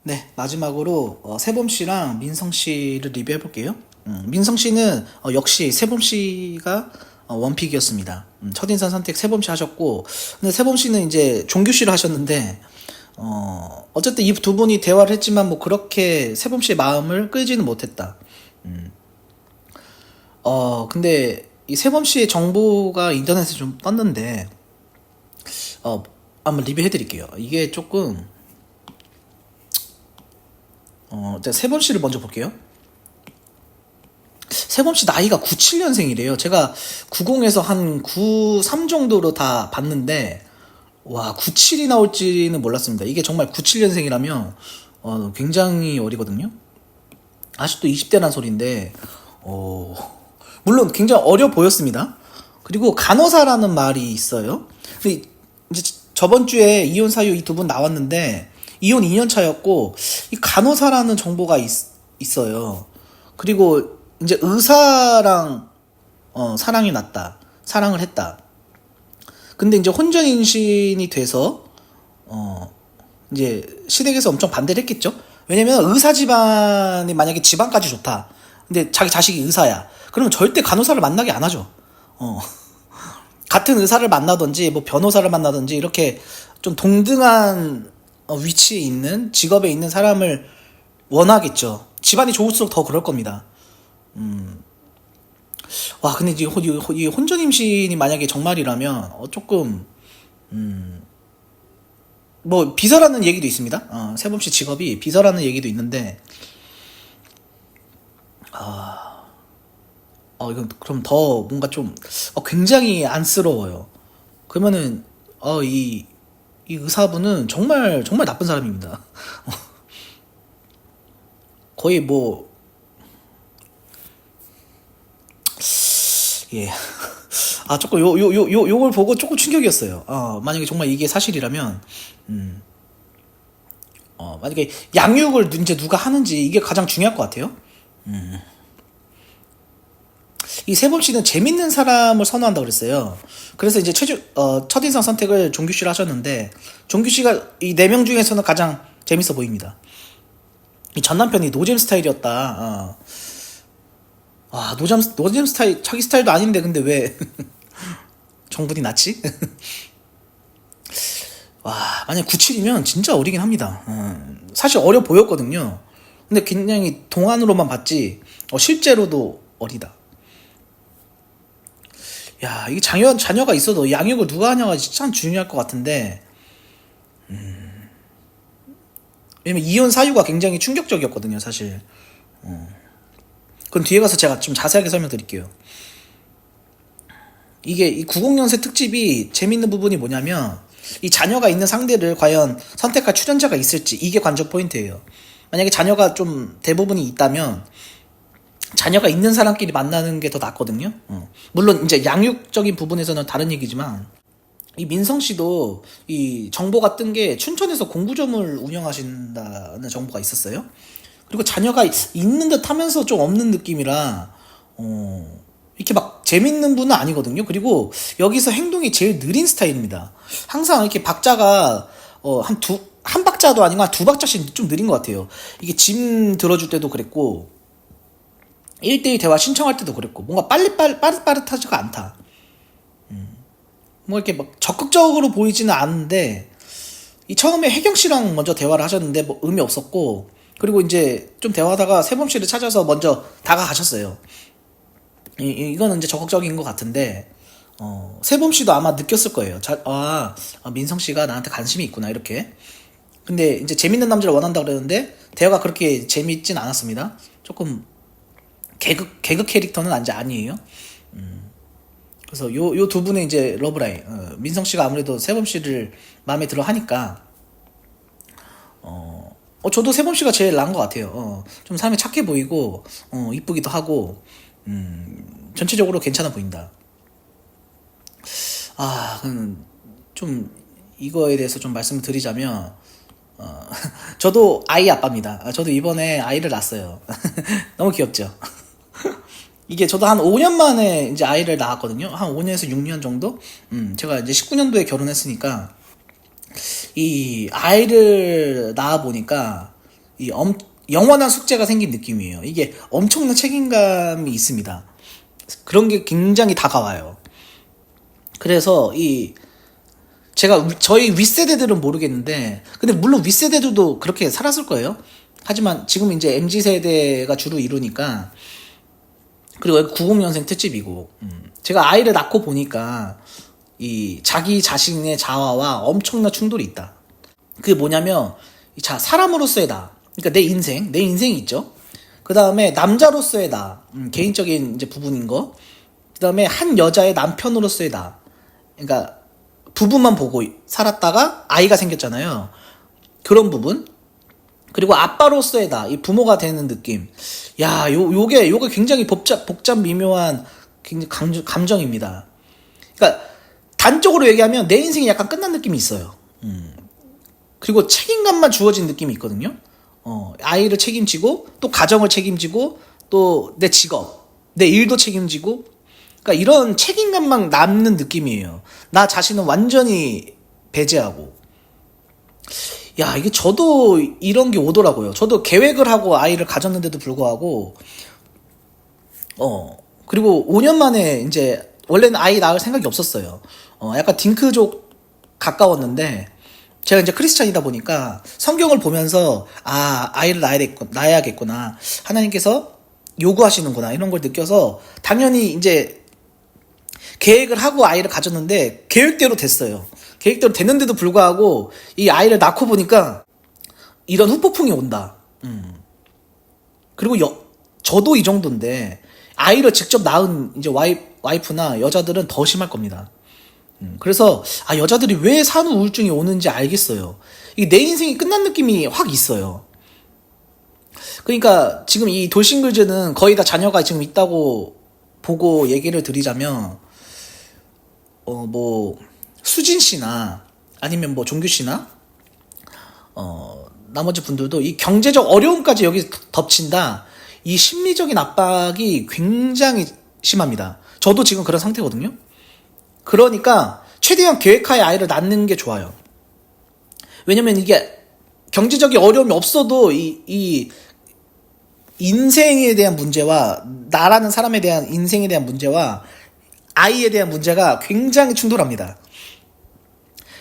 네, 마지막으로 세범 씨랑 민성 씨를 리뷰해 볼게요. 민성 씨는 역시 세범 씨가 원픽이었습니다. 첫인상 선택 세범 씨 하셨고, 근데 세범 씨는 이제 종규 씨를 하셨는데, 어쨌든 이 두 분이 대화를 했지만 뭐 그렇게 세범 씨의 마음을 끌지는 못했다. 근데 이 세범 씨의 정보가 인터넷에 좀 떴는데, 한번 리뷰해 드릴게요. 이게 조금, 일단 세범 씨를 먼저 볼게요. 세범 씨 나이가 97년생이래요. 제가 90에서 한 93 정도로 다 봤는데, 와, 97이 나올지는 몰랐습니다. 이게 정말 97년생이라면, 굉장히 어리거든요? 아직도 20대란 소린데, 물론 굉장히 어려 보였습니다. 그리고 간호사라는 말이 있어요. 근데 이제 저번 주에 이혼 사유 이 두 분 나왔는데, 이혼 2년 차였고, 이 간호사라는 정보가 있어요. 그리고 이제 의사랑 사랑이 났다. 사랑을 했다. 근데 이제 혼전인신이 돼서 이제 시댁에서 엄청 반대를 했겠죠. 왜냐면 의사 집안이 만약에 집안까지 좋다. 근데 자기 자식이 의사야. 그러면 절대 간호사를 만나게 안 하죠. 같은 의사를 만나든지 뭐 변호사를 만나든지 이렇게 좀 동등한 위치에 있는 직업에 있는 사람을 원하겠죠. 집안이 좋을수록 더 그럴 겁니다. 와, 근데 이 혼전임신이 만약에 정말이라면, 조금, 뭐, 비서라는 얘기도 있습니다. 세범 씨 직업이 비서라는 얘기도 있는데, 이건 그럼 더 뭔가 좀, 굉장히 안쓰러워요. 그러면은, 이 의사분은 정말, 정말 나쁜 사람입니다. 거의 뭐, 예. 조금 요걸 보고 조금 충격이었어요. 만약에 정말 이게 사실이라면, 만약에 양육을 이제 누가 하는지 이게 가장 중요할 것 같아요. 이 세범 씨는 재밌는 사람을 선호한다고 그랬어요. 그래서 이제 첫인상 선택을 종규 씨를 하셨는데, 종규 씨가 이 네 명 중에서는 가장 재밌어 보입니다. 이 전 남편이 노잼 스타일이었다. 노잼 스타일, 자기 스타일도 아닌데, 근데 왜, 정분이 낫지? 와, 만약 97이면 진짜 어리긴 합니다. 사실 어려 보였거든요. 근데 굉장히 동안으로만 봤지, 실제로도 어리다. 야, 이게 자녀가 있어도 양육을 누가 하냐가 참 중요할 것 같은데, 왜냐면 이혼 사유가 굉장히 충격적이었거든요, 사실. 그건 뒤에 가서 제가 좀 자세하게 설명드릴게요. 이게 이 90년세 특집이 재밌는 부분이 뭐냐면, 이 자녀가 있는 상대를 과연 선택할 출연자가 있을지, 이게 관전 포인트예요. 만약에 자녀가 좀 대부분이 있다면 자녀가 있는 사람끼리 만나는 게 더 낫거든요. 물론 이제 양육적인 부분에서는 다른 얘기지만, 이 민성 씨도 이 정보가 뜬 게 춘천에서 공구점을 운영하신다는 정보가 있었어요. 그리고 자녀가 있는 듯 하면서 좀 없는 느낌이라, 이렇게 막 재밌는 분은 아니거든요. 그리고 여기서 행동이 제일 느린 스타일입니다. 항상 이렇게 박자가, 한 박자도 아니고 한 두 박자씩 좀 느린 것 같아요. 이게 짐 들어줄 때도 그랬고, 1대1 대화 신청할 때도 그랬고, 뭔가 빠릿빠릿하지가 않다. 뭐 이렇게 막 적극적으로 보이지는 않는데, 이 처음에 혜경 씨랑 먼저 대화를 하셨는데 뭐 의미 없었고, 그리고 이제 좀 대화하다가 세범 씨를 찾아서 먼저 다가가셨어요. 이거는 이제 적극적인 것 같은데, 세범 씨도 아마 느꼈을 거예요. 민성 씨가 나한테 관심이 있구나, 이렇게. 근데 이제 재밌는 남자를 원한다 그러는데, 대화가 그렇게 재밌진 않았습니다. 조금, 개그 캐릭터는 아니에요. 그래서 요 두 분의 이제 러브라인, 민성 씨가 아무래도 세범 씨를 마음에 들어 하니까, 저도 세범 씨가 제일 나은 것 같아요. 좀 사람이 착해 보이고, 이쁘기도 하고, 전체적으로 괜찮아 보인다. 좀, 이거에 대해서 좀 말씀을 드리자면, 저도 아이 아빠입니다. 저도 이번에 아이를 낳았어요. 너무 귀엽죠? 이게 저도 한 5년 만에 이제 아이를 낳았거든요. 한 5년에서 6년 정도? 제가 이제 19년도에 결혼했으니까, 이 아이를 낳아 보니까 영원한 숙제가 생긴 느낌이에요. 이게 엄청난 책임감이 있습니다. 그런 게 굉장히 다가와요. 그래서 저희 윗세대들은 모르겠는데, 근데 물론 윗세대들도 그렇게 살았을 거예요. 하지만 지금 이제 MZ세대가 주로 이루니까, 그리고 90년생 특집이고, 제가 아이를 낳고 보니까, 자기 자신의 자아와 엄청난 충돌이 있다. 그게 뭐냐면, 사람으로서의 나. 그러니까 내 인생이 있죠. 그 다음에 남자로서의 나, 개인적인 이제 부분인 거. 그 다음에 한 여자의 남편으로서의 나. 그러니까, 부부만 보고 살았다가 아이가 생겼잖아요. 그런 부분. 그리고 아빠로서의 나, 이 부모가 되는 느낌. 야, 요게 굉장히 복잡 미묘한 굉장히 감정입니다. 그러니까 단적으로 얘기하면 내 인생이 약간 끝난 느낌이 있어요. 그리고 책임감만 주어진 느낌이 있거든요. 아이를 책임지고 또 가정을 책임지고 또 내 직업, 내 일도 책임지고. 그러니까 이런 책임감만 남는 느낌이에요. 나 자신은 완전히 배제하고. 야, 이게 저도 이런 게 오더라고요. 저도 계획을 하고 아이를 가졌는데도 불구하고, 그리고 5년 만에 이제, 원래는 아이 낳을 생각이 없었어요. 약간 딩크족 가까웠는데, 제가 이제 크리스찬이다 보니까 성경을 보면서, 아이를 낳아야겠구나. 하나님께서 요구하시는구나. 이런 걸 느껴서, 당연히 이제 계획을 하고 아이를 가졌는데, 계획대로 됐어요. 계획대로 됐는데도 불구하고 이 아이를 낳고 보니까 이런 후폭풍이 온다. 그리고 저도 이 정도인데 아이를 직접 낳은 이제 와이프나 여자들은 더 심할 겁니다. 그래서 여자들이 왜 산후 우울증이 오는지 알겠어요. 이게 내 인생이 끝난 느낌이 확 있어요. 그러니까 지금 이 돌싱글즈는 거의 다 자녀가 지금 있다고 보고 얘기를 드리자면 수진 씨나 아니면 종규 씨나 나머지 분들도 이 경제적 어려움까지 여기 덮친다. 이 심리적인 압박이 굉장히 심합니다. 저도 지금 그런 상태거든요. 그러니까 최대한 계획하에 아이를 낳는 게 좋아요. 왜냐면 이게 경제적인 어려움이 없어도 이 인생에 대한 문제와 나라는 사람에 대한 인생에 대한 문제와 아이에 대한 문제가 굉장히 충돌합니다.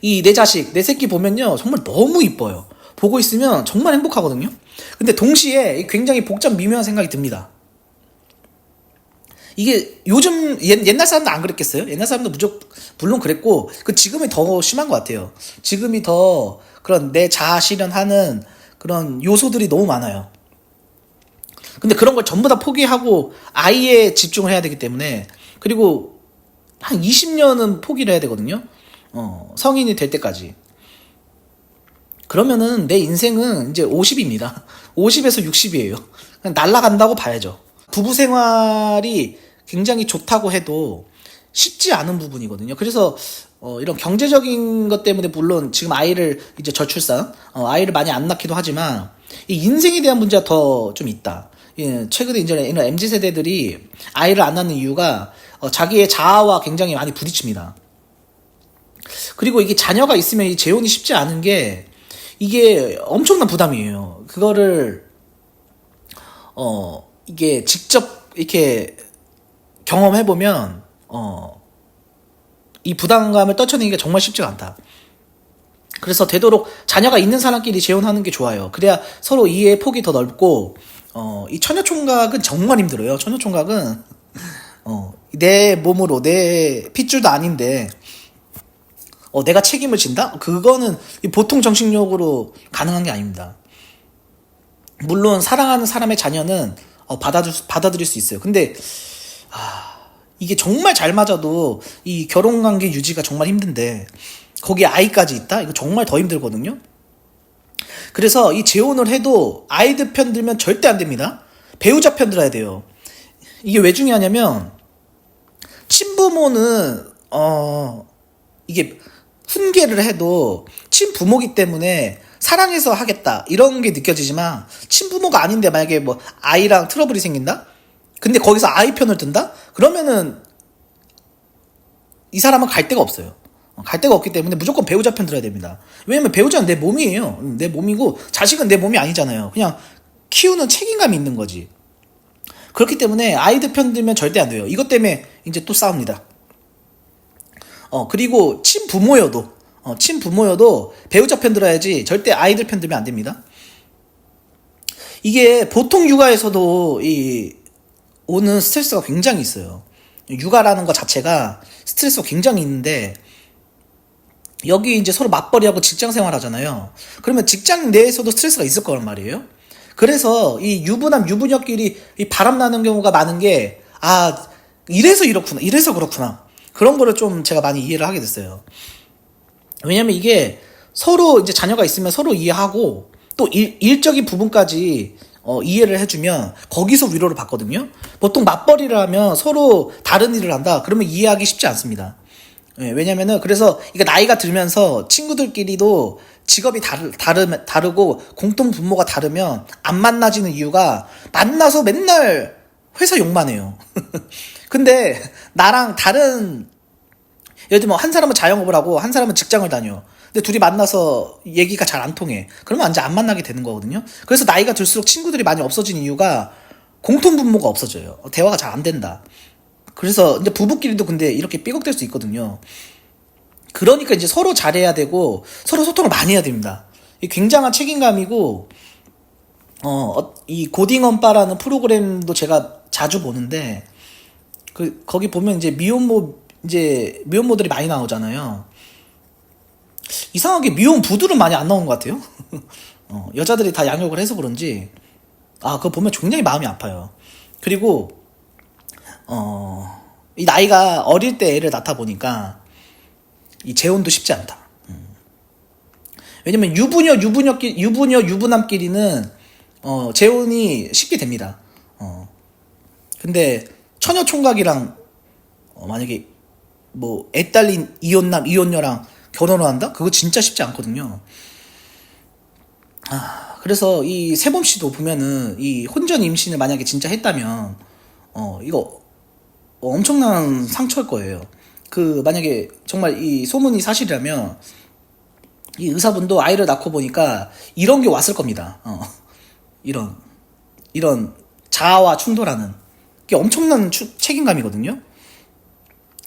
내 자식, 내 새끼 보면요, 정말 너무 이뻐요. 보고 있으면 정말 행복하거든요. 근데 동시에 굉장히 복잡 미묘한 생각이 듭니다. 이게 요즘 옛날 사람도 안 그랬겠어요? 옛날 사람도 물론 그랬고, 지금이 더 심한 것 같아요. 지금이 더 그런 내 자아 실현하는 그런 요소들이 너무 많아요. 근데 그런 걸 전부 다 포기하고 아이에 집중을 해야 되기 때문에, 그리고 한 20년은 포기를 해야 되거든요. 성인이 될 때까지. 그러면은 내 인생은 이제 50입니다. 50에서 60이에요. 그냥 날아간다고 봐야죠. 부부 생활이 굉장히 좋다고 해도 쉽지 않은 부분이거든요. 그래서 이런 경제적인 것 때문에 물론 지금 아이를 이제 저출산, 아이를 많이 안 낳기도 하지만 이 인생에 대한 문제가 더 좀 있다. 최근에 이제 이런 MZ세대들이 아이를 안 낳는 이유가 자기의 자아와 굉장히 많이 부딪힙니다. 그리고 이게 자녀가 있으면 이 재혼이 쉽지 않은 게 이게 엄청난 부담이에요. 그거를 이게 직접 이렇게 경험해보면 이 부담감을 떨쳐내기가 정말 쉽지가 않다. 그래서 되도록 자녀가 있는 사람끼리 재혼하는 게 좋아요. 그래야 서로 이해의 폭이 더 넓고 이 처녀총각은 정말 힘들어요. 처녀총각은 내 몸으로 내 핏줄도 아닌데 내가 책임을 진다? 그거는 보통 정신력으로 가능한 게 아닙니다. 물론 사랑하는 사람의 자녀는 받아들일 수 있어요. 근데 이게 정말 잘 맞아도 이 결혼관계 유지가 정말 힘든데 거기에 아이까지 있다? 이거 정말 더 힘들거든요. 그래서 이 재혼을 해도 아이들 편 들면 절대 안 됩니다. 배우자 편 들어야 돼요. 이게 왜 중요하냐면 친부모는 이게 훈계를 해도 친부모기 때문에 사랑해서 하겠다 이런 게 느껴지지만 친부모가 아닌데 만약에 아이랑 트러블이 생긴다? 근데 거기서 아이 편을 든다? 그러면은 이 사람은 갈 데가 없어요. 갈 데가 없기 때문에 무조건 배우자 편 들어야 됩니다. 왜냐면 배우자는 내 몸이에요. 내 몸이고 자식은 내 몸이 아니잖아요. 그냥 키우는 책임감이 있는 거지. 그렇기 때문에 아이들 편 들면 절대 안 돼요. 이것 때문에 이제 또 싸웁니다. 그리고 친부모여도 배우자 편 들어야지 절대 아이들 편 들면 안 됩니다. 이게 보통 육아에서도 오는 스트레스가 굉장히 있어요. 육아라는 것 자체가 스트레스가 굉장히 있는데, 여기 이제 서로 맞벌이하고 직장 생활 하잖아요. 그러면 직장 내에서도 스트레스가 있을 거란 말이에요. 그래서 이 유부남, 유부녀끼리 이 바람나는 경우가 많은 게, 이래서 이렇구나, 이래서 그렇구나. 그런 거를 좀 제가 많이 이해를 하게 됐어요. 왜냐면 이게 서로 이제 자녀가 있으면 서로 이해하고, 또 일적인 부분까지 이해를 해주면 거기서 위로를 받거든요. 보통 맞벌이를 하면 서로 다른 일을 한다. 그러면 이해하기 쉽지 않습니다. 왜냐면은 그래서 이게 나이가 들면서 친구들끼리도 직업이 다르고 공통 분모가 다르면 안 만나지는 이유가 만나서 맨날 회사 욕만 해요. 근데 나랑 다른, 예를 들면 한 사람은 자영업을 하고 한 사람은 직장을 다녀. 근데 둘이 만나서 얘기가 잘 안 통해. 그러면 이제 안 만나게 되는 거거든요. 그래서 나이가 들수록 친구들이 많이 없어지는 이유가 공통 분모가 없어져요. 대화가 잘 안 된다. 그래서 이제 부부끼리도 근데 이렇게 삐걱될 수 있거든요. 그러니까 이제 서로 잘해야 되고 서로 소통을 많이 해야 됩니다. 이 굉장한 책임감이고, 이 고딩언빠라는 프로그램도 제가 자주 보는데, 거기 보면 이제 미혼모들이 많이 나오잖아요. 이상하게 미혼 부들은 많이 안 나오는 것 같아요. 여자들이 다 양육을 해서 그런지, 그거 보면 굉장히 마음이 아파요. 그리고, 이 나이가 어릴 때 애를 낳다 보니까, 이 재혼도 쉽지 않다. 왜냐면 유부남끼리는, 재혼이 쉽게 됩니다. 근데, 처녀 총각이랑, 만약에, 애 딸린 이혼남, 이혼녀랑 결혼을 한다? 그거 진짜 쉽지 않거든요. 그래서 이 세범 씨도 보면은 이 혼전 임신을 만약에 진짜 했다면, 이거 엄청난 상처일 거예요. 만약에 정말 이 소문이 사실이라면 이 의사분도 아이를 낳고 보니까 이런 게 왔을 겁니다. 이런 자아와 충돌하는 게 엄청난 책임감이거든요.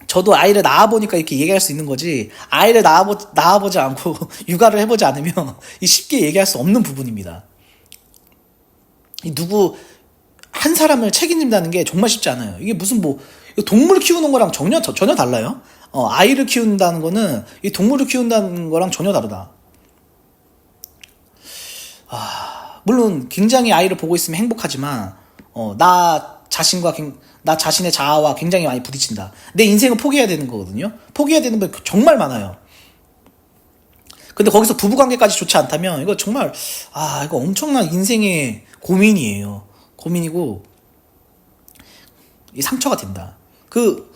저도 아이를 낳아보니까 이렇게 얘기할 수 있는 거지, 아이를 낳아보지 않고 육아를 해보지 않으면 쉽게 얘기할 수 없는 부분입니다. 한 사람을 책임진다는 게 정말 쉽지 않아요. 이게 무슨 동물 키우는 거랑 전혀 달라요. 아이를 키운다는 거는 이 동물을 키운다는 거랑 전혀 다르다. 물론 굉장히 아이를 보고 있으면 행복하지만, 나 자신의 자아와 굉장히 많이 부딪힌다. 내 인생을 포기해야 되는 거거든요. 포기해야 되는 게 정말 많아요. 근데 거기서 부부관계까지 좋지 않다면 이거 정말 이거 엄청난 인생의 고민이에요. 고민이고 이 상처가 된다. 그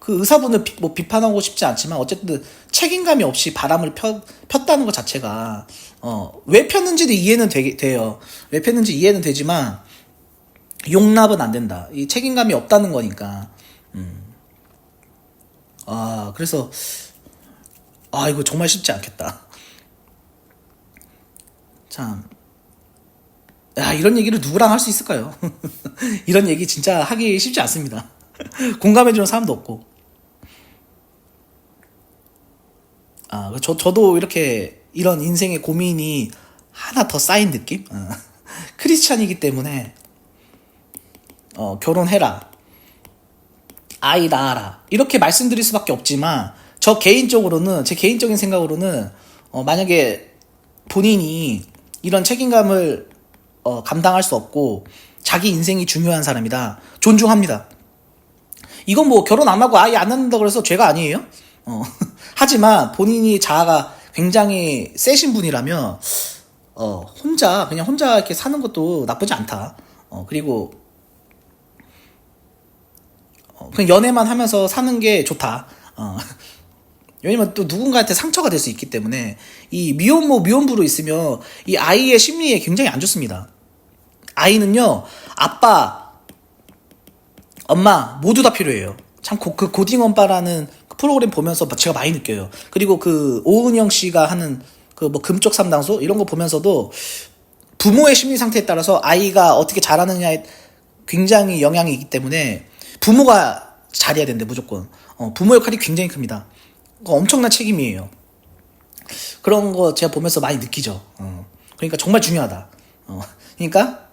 의사분을 비판하고 싶지 않지만 어쨌든 책임감이 없이 바람을 폈다는 것 자체가 왜 폈는지도 이해는 돼요. 왜 폈는지 이해는 되지만 용납은 안 된다. 이 책임감이 없다는 거니까. 그래서 이거 정말 쉽지 않겠다. 참. 이런 얘기를 누구랑 할 수 있을까요? 이런 얘기 진짜 하기 쉽지 않습니다. 공감해주는 사람도 없고. 저도 이렇게 이런 인생의 고민이 하나 더 쌓인 느낌? 크리스찬이기 때문에, 결혼해라, 아이 낳아라, 이렇게 말씀드릴 수밖에 없지만, 제 개인적인 생각으로는, 만약에 본인이 이런 책임감을 감당할 수 없고 자기 인생이 중요한 사람이다, 존중합니다. 이건 결혼 안 하고 아예 안 낳는다 그래서 죄가 아니에요. 하지만 본인이 자아가 굉장히 세신 분이라면 혼자 이렇게 사는 것도 나쁘지 않다. 그리고 그냥 연애만 하면서 사는 게 좋다. 왜냐면 또 누군가한테 상처가 될 수 있기 때문에, 이 미혼부로 있으면 이 아이의 심리에 굉장히 안 좋습니다. 아이는요, 아빠, 엄마 모두 다 필요해요. 참 고딩엄빠라는 그 프로그램 보면서 제가 많이 느껴요. 그리고 그 오은영 씨가 하는 그 뭐 금쪽 상담소 이런 거 보면서도 부모의 심리 상태에 따라서 아이가 어떻게 자라느냐에 굉장히 영향이 있기 때문에 부모가 잘해야 된대 무조건. 부모 역할이 굉장히 큽니다. 엄청난 책임이에요. 그런 거 제가 보면서 많이 느끼죠. 그러니까 정말 중요하다. 그러니까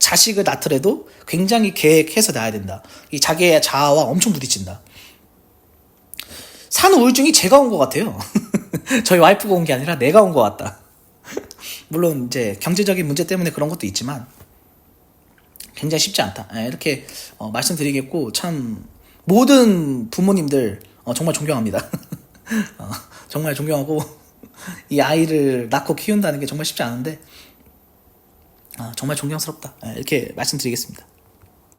자식을 낳더라도 굉장히 계획해서 낳아야 된다. 이 자기의 자아와 엄청 부딪힌다. 산 우울증이 제가 온 것 같아요. 저희 와이프가 온 게 아니라 내가 온 것 같다. 물론 이제 경제적인 문제 때문에 그런 것도 있지만 굉장히 쉽지 않다. 이렇게 말씀드리겠고, 참 모든 부모님들 정말 존경합니다. 정말 존경하고 이 아이를 낳고 키운다는 게 정말 쉽지 않은데 정말 존경스럽다. 이렇게 말씀드리겠습니다.